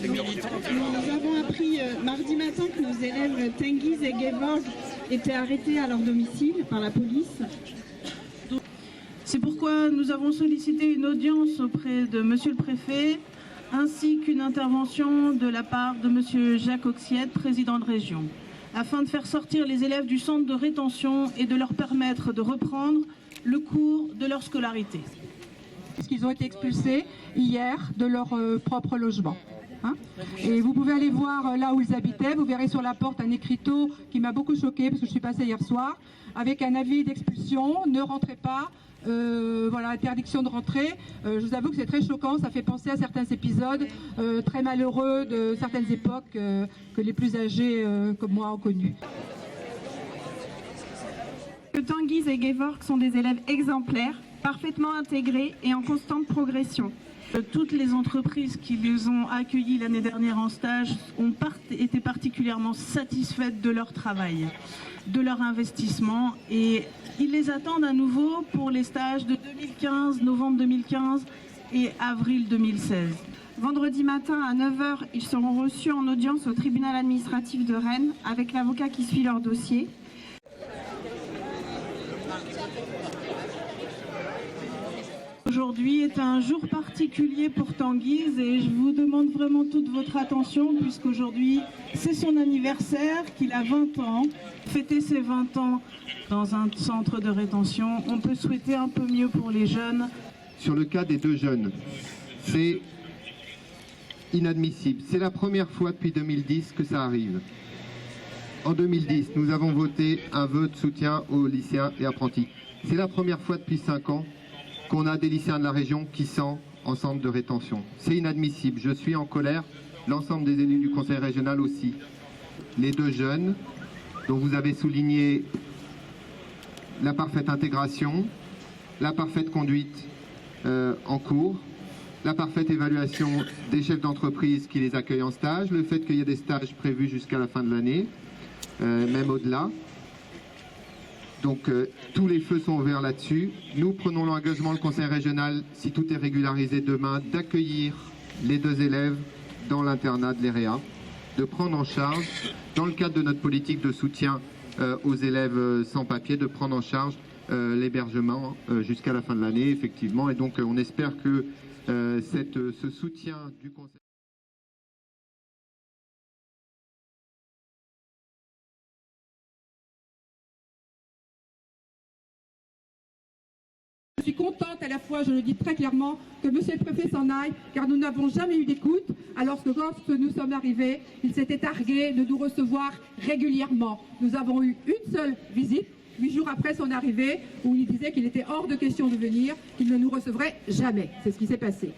Nous avons appris mardi matin que nos élèves Tengiz et Gevorg étaient arrêtés à leur domicile par la police. C'est pourquoi nous avons sollicité une audience auprès de Monsieur le Préfet, ainsi qu'une intervention de la part de Monsieur Jacques Oxiette, président de région, afin de faire sortir les élèves du centre de rétention et de leur permettre de reprendre le cours de leur scolarité. Ils ont été expulsés hier de leur propre logement. Et vous pouvez aller voir là où ils habitaient, vous verrez sur la porte un écriteau qui m'a beaucoup choqué parce que je suis passée hier soir, avec un avis d'expulsion, ne rentrez pas, voilà, interdiction de rentrer. Je vous avoue que c'est très choquant, ça fait penser à certains épisodes très malheureux de certaines époques que les plus âgés comme moi ont connu. Tengiz et Gevorg sont des élèves exemplaires, parfaitement intégrés et en constante progression. Toutes les entreprises qui les ont accueillis l'année dernière en stage ont été particulièrement satisfaites de leur travail, de leur investissement, et ils les attendent à nouveau pour les stages de 2015, novembre 2015 et avril 2016. Vendredi matin à 9h, ils seront reçus en audience au tribunal administratif de Rennes avec l'avocat qui suit leur dossier. Aujourd'hui est un jour particulier pour Tengiz et je vous demande vraiment toute votre attention puisqu'aujourd'hui c'est son anniversaire, qu'il a 20 ans. Fêter ses 20 ans dans un centre de rétention, on peut souhaiter un peu mieux pour les jeunes. Sur le cas des deux jeunes, c'est inadmissible. C'est la première fois depuis 2010 que ça arrive. En 2010, nous avons voté un vœu de soutien aux lycéens et apprentis. C'est la première fois depuis 5 ans qu'on a des lycéens de la région qui sont en centre de rétention. C'est inadmissible. Je suis en colère, l'ensemble des élus du conseil régional aussi. Les deux jeunes, dont vous avez souligné la parfaite intégration, la parfaite conduite en cours, la parfaite évaluation des chefs d'entreprise qui les accueillent en stage, le fait qu'il y ait des stages prévus jusqu'à la fin de l'année, même au-delà. Donc tous les feux sont ouverts là-dessus. Nous prenons l'engagement, le conseil régional, si tout est régularisé demain, d'accueillir les deux élèves dans l'internat de l'EREA, de prendre en charge, dans le cadre de notre politique de soutien aux élèves sans papier, de prendre en charge l'hébergement jusqu'à la fin de l'année, effectivement. Et donc on espère que ce soutien du conseil... Je suis contente à la fois, je le dis très clairement, que Monsieur le Préfet s'en aille, car nous n'avons jamais eu d'écoute, alors que lorsque nous sommes arrivés, il s'était targué de nous recevoir régulièrement. Nous avons eu une seule visite, 8 jours après son arrivée, où il disait qu'il était hors de question de venir, qu'il ne nous recevrait jamais. C'est ce qui s'est passé.